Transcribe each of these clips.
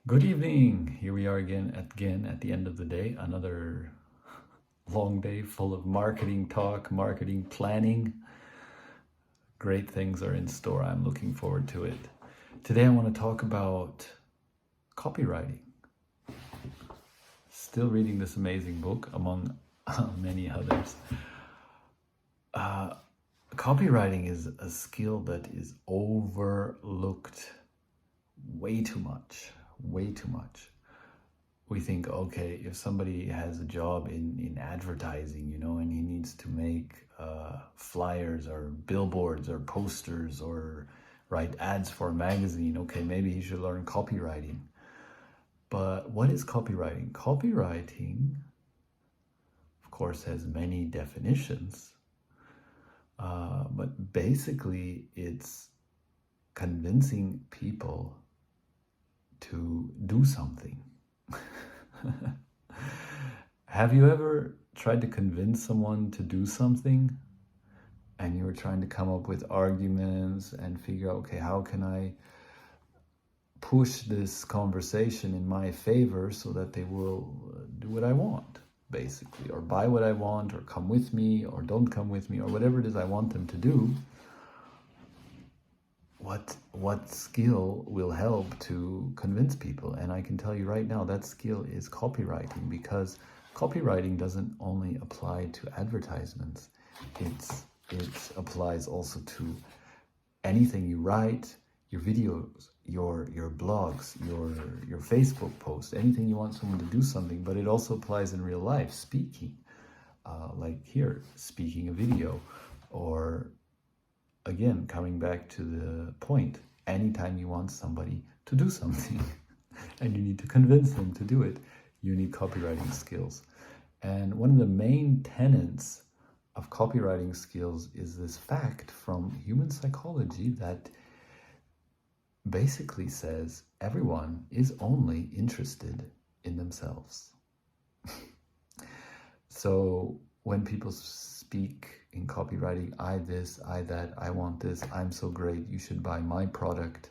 Good evening. Here we are again at the end of the day. Another long day full of marketing talk, marketing planning. Great things are in store. I'm looking forward to it. Today I want to talk about copywriting. Still reading this amazing book among many others. Copywriting is a skill that is overlooked way too much. Way too much. We think, okay, if somebody has a job in advertising, and he needs to make flyers or billboards or posters or write ads for a magazine, okay, maybe he should learn copywriting. But what is copywriting? Copywriting, of course, has many definitions, but basically it's convincing people to do something. Have you ever tried to convince someone to do something and you were trying to come up with arguments and figure out, okay, how can I push this conversation in my favor so that they will do what I want, basically, or buy what I want, or come with me, or don't come with me, or whatever it is I want them to do? What skill will help to convince people? And I can tell you right now that skill is copywriting, because copywriting doesn't only apply to advertisements. It applies also to anything you write, your videos, your blogs, your Facebook posts, anything you want someone to do something. But it also applies in real life, speaking, like here, speaking a video, or again, coming back to the point, anytime you want somebody to do something and you need to convince them to do it, you need copywriting skills. And one of the main tenets of copywriting skills is this fact from human psychology that basically says everyone is only interested in themselves. So when people speak in copywriting, I this, I that, I want this, I'm so great, you should buy my product,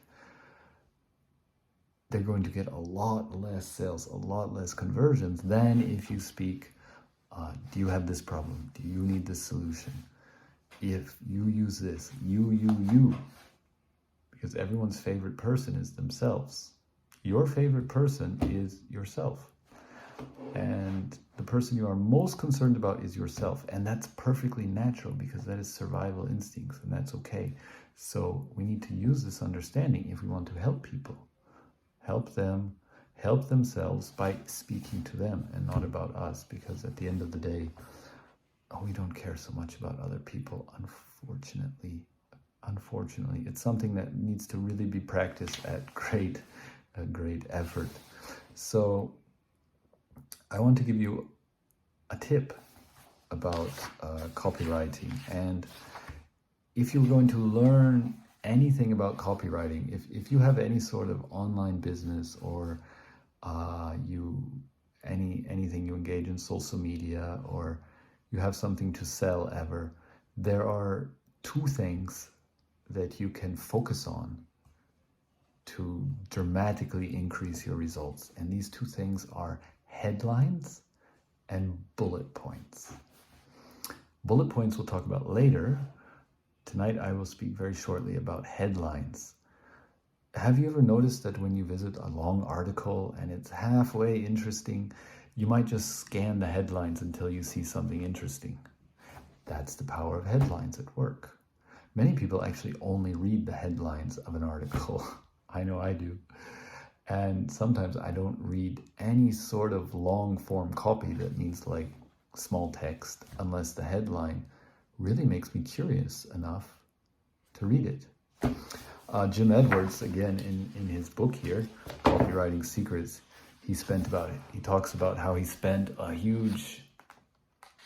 they're going to get a lot less sales, a lot less conversions than if you speak, do you have this problem? Do you need this solution? If you use this, you. Because everyone's favorite person is themselves. Your favorite person is yourself. And the person you are most concerned about is yourself. And that's perfectly natural, because that is survival instincts, and that's okay. So we need to use this understanding if we want to help people. Help them help themselves by speaking to them and not about us, because at the end of the day, we don't care so much about other people, unfortunately. It's something that needs to really be practiced at great effort. So I want to give you a tip about copywriting. And if you're going to learn anything about copywriting, if you have any sort of online business, or anything you engage in social media, or you have something to sell ever, there are two things that you can focus on to dramatically increase your results. And these two things are headlines and bullet points. Bullet points we'll talk about later. Tonight I will speak very shortly about headlines. Have you ever noticed that when you visit a long article and it's halfway interesting, you might just scan the headlines until you see something interesting? That's the power of headlines at work. Many people actually only read the headlines of an article. I know I do. And sometimes I don't read any sort of long form copy, that means like small text, unless the headline really makes me curious enough to read it. Jim Edwards, again, in his book here, Copywriting Secrets, he talks about how he spent a huge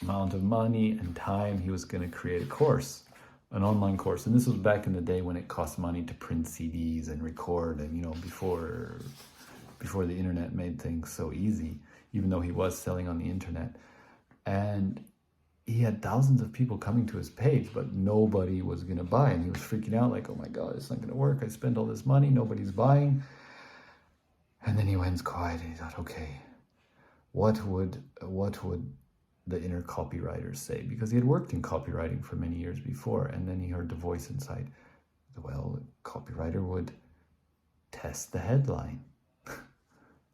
amount of money and time. He was going to create a course, an online course. And this was back in the day when it cost money to print CDs and record, and before the internet made things so easy, even though he was selling on the internet. And he had thousands of people coming to his page, but nobody was going to buy. And he was freaking out like, oh my God, it's not going to work. I spent all this money, nobody's buying. And then he headline's quiet, and he thought, okay, what would the inner copywriter say? Because he had worked in copywriting for many years before, and then he heard the voice inside. Well, the copywriter would test the headline.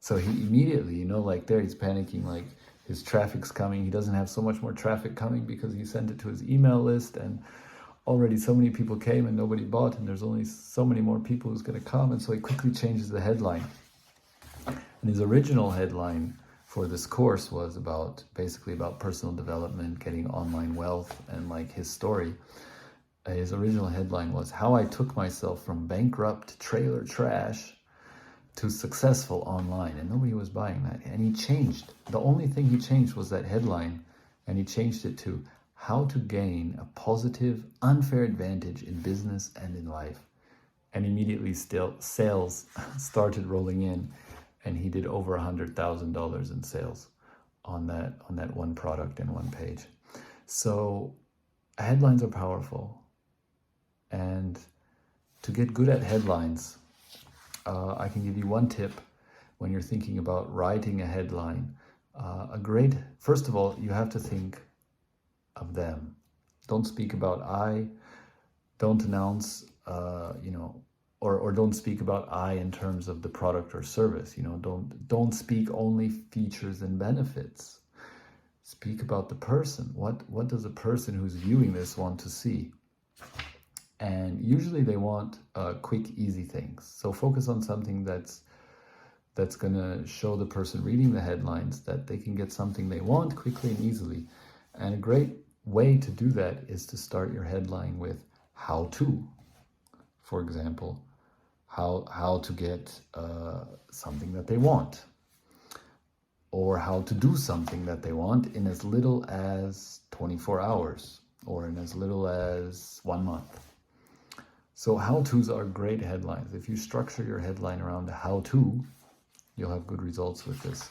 So he immediately, like there, he's panicking, like his traffic's coming. He doesn't have so much more traffic coming because he sent it to his email list, and already so many people came and nobody bought, and there's only so many more people who's going to come. And so he quickly changes the headline. And his original headline for this course was basically about personal development, getting online wealth, and like his story. His original headline was How I Took Myself from Bankrupt Trailer Trash to Successful Online. And nobody was buying that. And he changed. The only thing he changed was that headline, and he changed it to How to Gain a Positive, Unfair Advantage in Business and in Life. And immediately sales started rolling in, and he did over $100,000 in sales on that one product and one page. So headlines are powerful. And to get good at headlines, I can give you one tip when you're thinking about writing a headline. First of all, you have to think of them. Don't speak about I. Don't announce, or don't speak about I in terms of the product or service. Don't speak only features and benefits. Speak about the person. What does a person who's viewing this want to see? And usually they want quick, easy things. So focus on something that's going to show the person reading the headlines that they can get something they want quickly and easily. And a great way to do that is to start your headline with how to. For example, how to get something that they want, or how to do something that they want in as little as 24 hours or in as little as 1 month. So how-tos are great headlines. If you structure your headline around how-to, you'll have good results with this.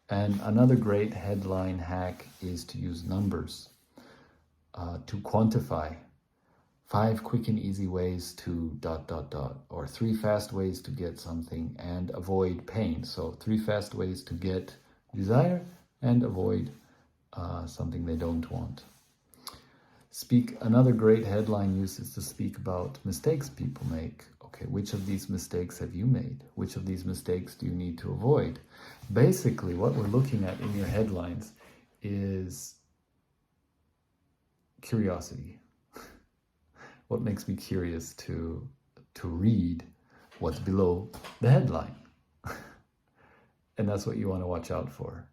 And another great headline hack is to use numbers to quantify 5 quick and easy ways to ... or 3 fast ways to get something and avoid pain. So 3 fast ways to get desire and avoid something they don't want. Another great headline use is to speak about mistakes people make. Okay, which of these mistakes have you made? Which of these mistakes do you need to avoid? Basically, what we're looking at in your headlines is curiosity. What makes me curious to read what's below the headline? And that's what you want to watch out for.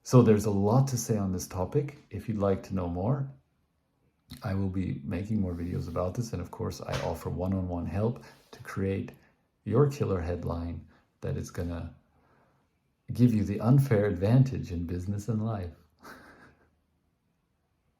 So there's a lot to say on this topic. If you'd like to know more, I will be making more videos about this. And of course, I offer one-on-one help to create your killer headline that is going to give you the unfair advantage in business and life.